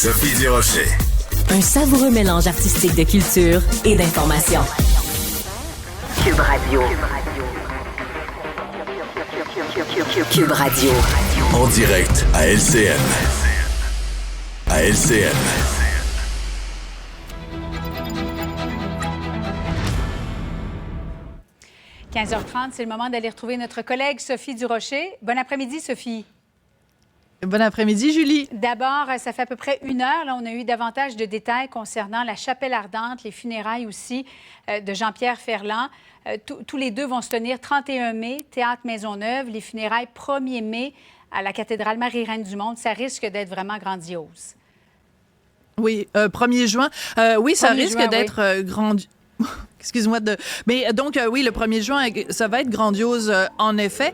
Sophie Durocher. Un savoureux mélange artistique de culture et d'information. Cube Radio. Cube Radio. En direct à LCN. À LCN. – 15h30, c'est le moment d'aller retrouver notre collègue Sophie Durocher. Bon après-midi, Sophie. Bon après-midi, Julie. D'abord, ça fait à peu près 1 heure. Là, on a eu davantage de détails concernant la chapelle ardente, les funérailles aussi de Jean-Pierre Ferland. Tous les deux vont se tenir 31 mai, Théâtre Maisonneuve. Les funérailles 1er mai à la cathédrale Marie-Reine du Monde. Ça risque d'être vraiment grandiose. Oui, 1er juin. Oui, ça risque d'être grandiose. Excuse-moi Mais donc, oui, le 1er juin, ça va être grandiose, en effet,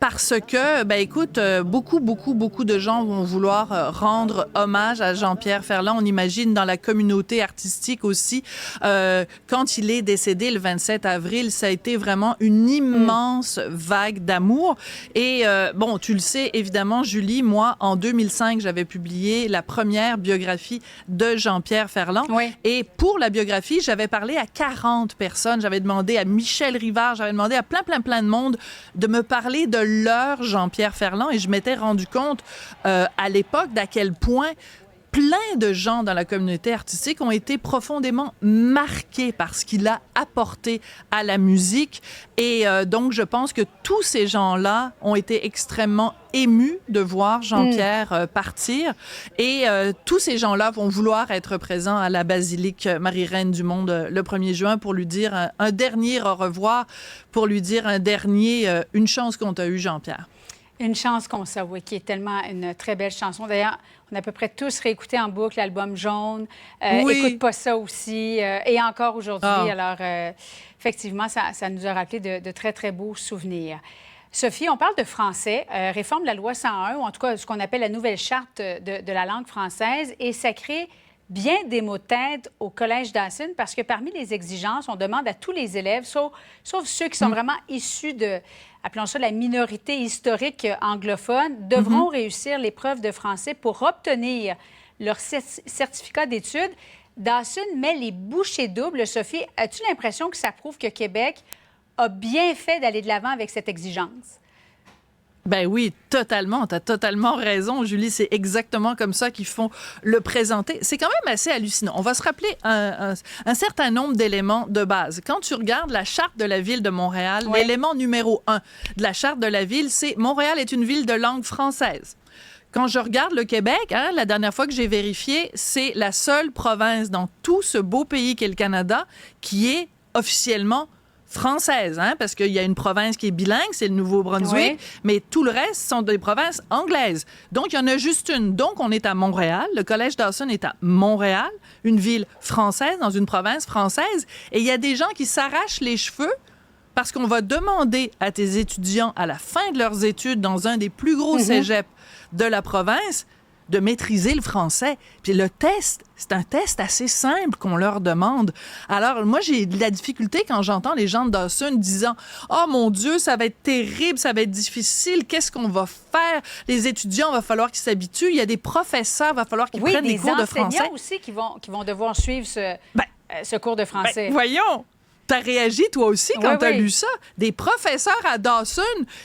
parce que, ben écoute, beaucoup de gens vont vouloir rendre hommage à Jean-Pierre Ferland. On imagine dans la communauté artistique aussi. Quand il est décédé le 27 avril, ça a été vraiment une immense vague d'amour. Et bon, tu le sais, évidemment, Julie, moi, en 2005, j'avais publié la première biographie de Jean-Pierre Ferland. Oui. Et pour la biographie, j'avais parlé à 40 personnes. J'avais demandé à Michel Rivard, j'avais demandé à plein de monde de me parler de leur Jean-Pierre Ferland et je m'étais rendu compte à l'époque d'à quel point plein de gens dans la communauté artistique ont été profondément marqués par ce qu'il a apporté à la musique. Et donc, je pense que tous ces gens-là ont été extrêmement émus de voir Jean-Pierre partir. Et tous ces gens-là vont vouloir être présents à la basilique Marie-Reine du Monde le 1er juin pour lui dire un dernier au revoir, pour lui dire un dernier une chance qu'on t'a eu, Jean-Pierre. Une chance qu'on sait, oui, qui est tellement une très belle chanson. D'ailleurs, on a à peu près tous réécouté en boucle l'album Jaune. Oui. Écoute pas ça aussi. Et encore aujourd'hui. Ah. Alors, effectivement, ça nous a rappelé de très, très beaux souvenirs. Sophie, on parle de français. Réforme de la loi 101, ou en tout cas ce qu'on appelle la nouvelle charte de la langue française. Et ça crée bien des mots de tête au Collège Dawson parce que parmi les exigences, on demande à tous les élèves, sauf ceux qui sont vraiment issus de, appelons ça la minorité historique anglophone, devront réussir l'épreuve de français pour obtenir leur certificat d'études. Dawson met les bouchées doubles. Sophie, as-tu l'impression que ça prouve que Québec a bien fait d'aller de l'avant avec cette exigence? Ben oui, totalement. T'as totalement raison, Julie. C'est exactement comme ça qu'ils font le présenter. C'est quand même assez hallucinant. On va se rappeler un certain nombre d'éléments de base. Quand tu regardes la charte de la ville de Montréal, oui. L'élément numéro 1 de la charte de la ville, c'est Montréal est une ville de langue française. Quand je regarde le Québec, la dernière fois que j'ai vérifié, c'est la seule province dans tout ce beau pays qu'est le Canada qui est officiellement française, parce qu'il y a une province qui est bilingue, c'est le Nouveau-Brunswick, oui. mais tout le reste sont des provinces anglaises. Donc, il y en a juste une. Donc, on est à Montréal. Le Collège Dawson est à Montréal, une ville française dans une province française. Et il y a des gens qui s'arrachent les cheveux parce qu'on va demander à tes étudiants, à la fin de leurs études, dans un des plus gros cégeps de la province, de maîtriser le français. Puis le test, c'est un test assez simple qu'on leur demande. Alors, moi, j'ai de la difficulté quand j'entends les gens de Dawson disant « Oh mon Dieu, ça va être terrible, ça va être difficile, qu'est-ce qu'on va faire? Les étudiants, il va falloir qu'ils s'habituent. Il y a des professeurs, il va falloir qu'ils prennent des cours de français. » Oui, des enseignants aussi qui vont devoir suivre ce cours de français. Ben, voyons! T'as réagi, toi aussi, quand t'as lu ça. Des professeurs à Dawson,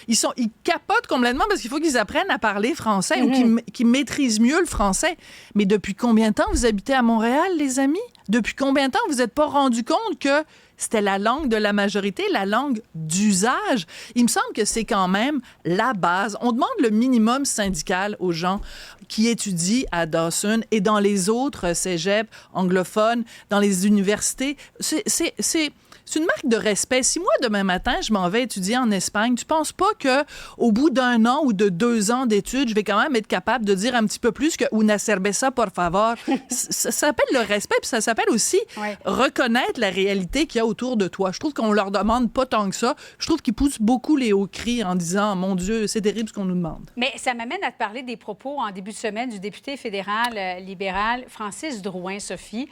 ils capotent complètement parce qu'il faut qu'ils apprennent à parler français ou qu'ils maîtrisent mieux le français. Mais depuis combien de temps vous habitez à Montréal, les amis? Depuis combien de temps vous n'êtes pas rendu compte que c'était la langue de la majorité, la langue d'usage? Il me semble que c'est quand même la base. On demande le minimum syndical aux gens qui étudient à Dawson et dans les autres cégeps anglophones, dans les universités. C'est une marque de respect. Si moi, demain matin, je m'en vais étudier en Espagne, tu penses pas qu'au bout d'1 an ou de 2 ans d'études, je vais quand même être capable de dire un petit peu plus que « una cerveza, por favor ». Ça s'appelle le respect, puis ça s'appelle aussi reconnaître la réalité qu'il y a autour de toi. Je trouve qu'on leur demande pas tant que ça. Je trouve qu'ils poussent beaucoup les hauts cris en disant « Mon Dieu, c'est terrible ce qu'on nous demande ». Mais ça m'amène à te parler des propos en début de semaine du député fédéral libéral Francis Drouin, Sophie.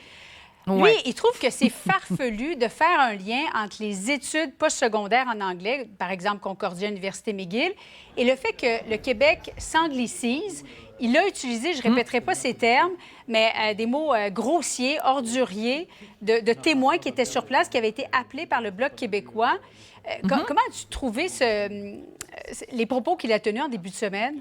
Lui, il trouve que c'est farfelu de faire un lien entre les études postsecondaires en anglais, par exemple Concordia Université McGill, et le fait que le Québec s'anglicise. il a utilisé, je ne répéterai pas ces termes, mais des mots grossiers, orduriers, de témoins qui étaient sur place, qui avaient été appelés par le Bloc québécois. Comment as-tu trouvé les propos qu'il a tenus en début de semaine?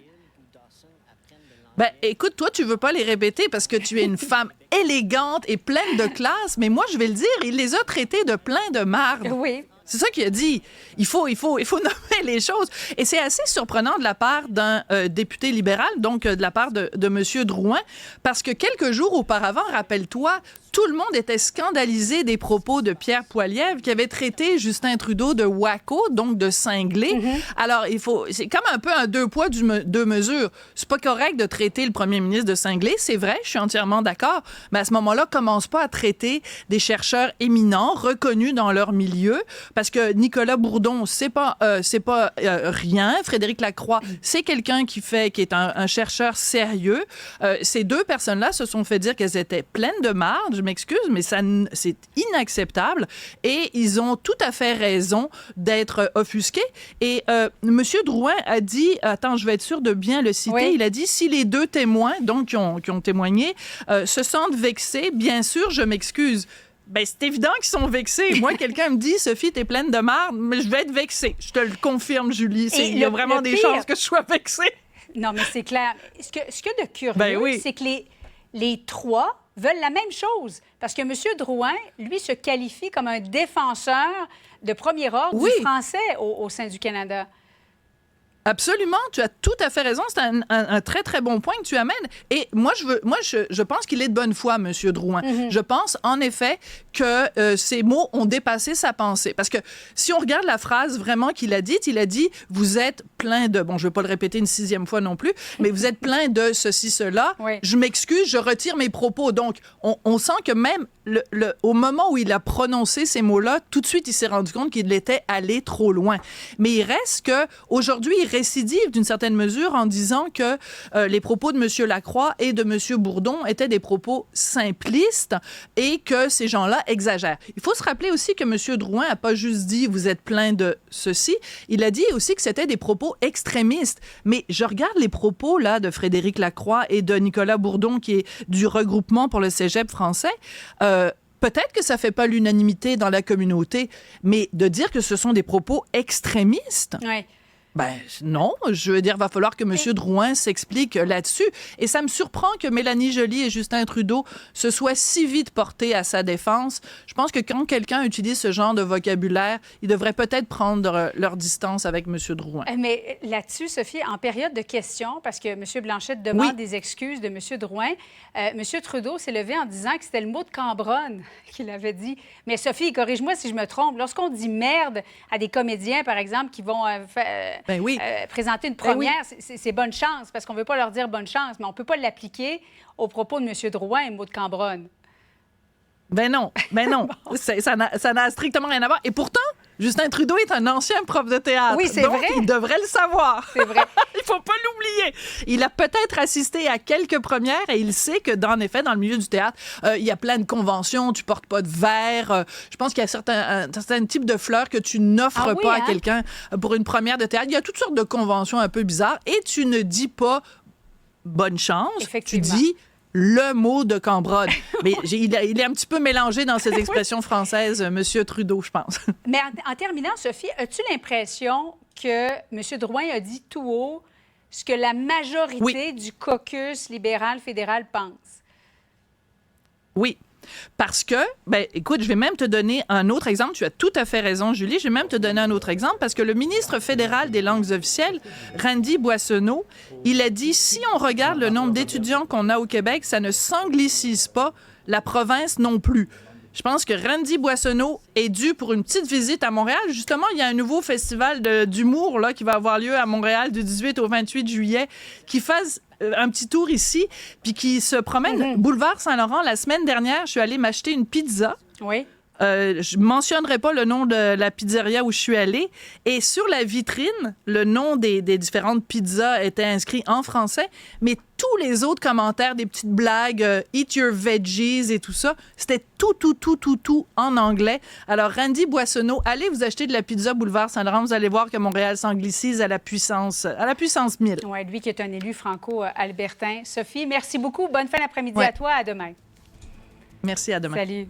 Ben, écoute, toi, tu veux pas les répéter parce que tu es une femme élégante et pleine de classe, mais moi, je vais le dire, il les a traités de plein de marde. Oui. C'est ça qu'il a dit. Il faut nommer les choses. Et c'est assez surprenant de la part d'un député libéral, donc de la part de M. Drouin, parce que quelques jours auparavant, rappelle-toi, tout le monde était scandalisé des propos de Pierre Poilievre qui avait traité Justin Trudeau de wacko, donc de cinglé. Alors, c'est comme un peu un deux poids, deux mesures. C'est pas correct de traiter le premier ministre de cinglé, c'est vrai, je suis entièrement d'accord, mais à ce moment-là, commence pas à traiter des chercheurs éminents, reconnus dans leur milieu, parce que Nicolas Bourdon, c'est pas rien. Frédéric Lacroix, c'est quelqu'un qui est un chercheur sérieux. Ces deux personnes-là se sont fait dire qu'elles étaient pleines de marde. Je m'excuse, mais c'est inacceptable. Et ils ont tout à fait raison d'être offusqués. Et M. Drouin a dit, attends, je vais être sûre de bien le citer, oui. Il a dit, si les deux témoins, donc qui ont témoigné, se sentent vexés, bien sûr, je m'excuse. Ben, c'est évident qu'ils sont vexés. Moi, quelqu'un me dit, Sophie, t'es pleine de marde, mais je vais être vexée. Je te le confirme, Julie. Il y a vraiment des chances que je sois vexée. Non, mais c'est clair. Ce qu'il y a de curieux, c'est que les trois veulent la même chose. Parce que M. Drouin, lui, se qualifie comme un défenseur de premier ordre du français au sein du Canada. Absolument, tu as tout à fait raison. C'est un très, très bon point que tu amènes. Et moi, je pense qu'il est de bonne foi, M. Drouin. Je pense, en effet, que ces mots ont dépassé sa pensée. Parce que si on regarde la phrase vraiment qu'il a dite, il a dit « Vous êtes plein de... » Bon, je ne vais pas le répéter une 6e fois non plus, mais « Vous êtes plein de ceci, cela. Oui. Je m'excuse, je retire mes propos. » Donc, on sent que même au moment où il a prononcé ces mots-là, tout de suite, il s'est rendu compte qu'il était allé trop loin. Mais il reste qu'aujourd'hui, il récidive d'une certaine mesure en disant que les propos de M. Lacroix et de M. Bourdon étaient des propos simplistes et que ces gens-là exagèrent. Il faut se rappeler aussi que M. Drouin n'a pas juste dit « vous êtes plein de ceci », il a dit aussi que c'était des propos extrémistes. Mais je regarde les propos là, de Frédéric Lacroix et de Nicolas Bourdon, qui est du regroupement pour le cégep français, peut-être que ça ne fait pas l'unanimité dans la communauté, mais de dire que ce sont des propos extrémistes... Oui. Ben non, je veux dire, il va falloir que M. Drouin s'explique là-dessus. Et ça me surprend que Mélanie Joly et Justin Trudeau se soient si vite portés à sa défense. Je pense que quand quelqu'un utilise ce genre de vocabulaire, il devrait peut-être prendre leur distance avec M. Drouin. Mais là-dessus, Sophie, en période de questions, parce que M. Blanchette demande des excuses de M. Drouin, M. Trudeau s'est levé en disant que c'était le mot de Cambronne qu'il avait dit. Mais Sophie, corrige-moi si je me trompe. Lorsqu'on dit merde à des comédiens, par exemple, qui vont présenter une première, c'est bonne chance, parce qu'on ne veut pas leur dire bonne chance, mais on ne peut pas l'appliquer aux propos de M. Drouin et mot de Cambronne. Ben non. Bon. Ça n'a strictement rien à voir. Et pourtant, Justin Trudeau est un ancien prof de théâtre. Oui, c'est donc vrai. Il devrait le savoir. C'est vrai. Il faut pas l'oublier. Il a peut-être assisté à quelques premières et il sait que, en effet, dans le milieu du théâtre, il y a plein de conventions. Tu portes pas de verre. Je pense qu'il y a certains types de fleurs que tu n'offres pas à quelqu'un pour une première de théâtre. Il y a toutes sortes de conventions un peu bizarres et tu ne dis pas bonne chance. Tu dis le mot de Cambronne. Mais il est un petit peu mélangé dans ses expressions françaises, M. Trudeau, je pense. Mais en terminant, Sophie, as-tu l'impression que M. Drouin a dit tout haut ce que la majorité du caucus libéral fédéral pense? Oui. Parce que, écoute, je vais même te donner un autre exemple. Tu as tout à fait raison, Julie. Je vais même te donner un autre exemple parce que le ministre fédéral des langues officielles, Randy Boissonneau, il a dit, si on regarde le nombre d'étudiants qu'on a au Québec, ça ne s'anglicise pas, la province non plus. Je pense que Randy Boissonneau est dû pour une petite visite à Montréal. Justement, il y a un nouveau festival d'humour là, qui va avoir lieu à Montréal du 18 au 28 juillet, qui fasse un petit tour ici, puis qui se promène boulevard Saint-Laurent. La semaine dernière, je suis allée m'acheter une pizza. Oui. Je mentionnerai pas le nom de la pizzeria où je suis allée. Et sur la vitrine, le nom des différentes pizzas était inscrit en français, mais tous les autres commentaires, des petites blagues, eat your veggies et tout ça, c'était tout en anglais. Alors, Randy Boissonneau, allez vous acheter de la pizza Boulevard Saint-Laurent, vous allez voir que Montréal s'anglicise à la puissance 1000. Oui, lui qui est un élu franco-albertain. Sophie, merci beaucoup. Bonne fin d'après-midi Ouais. à toi. À demain. Merci, à demain. Salut.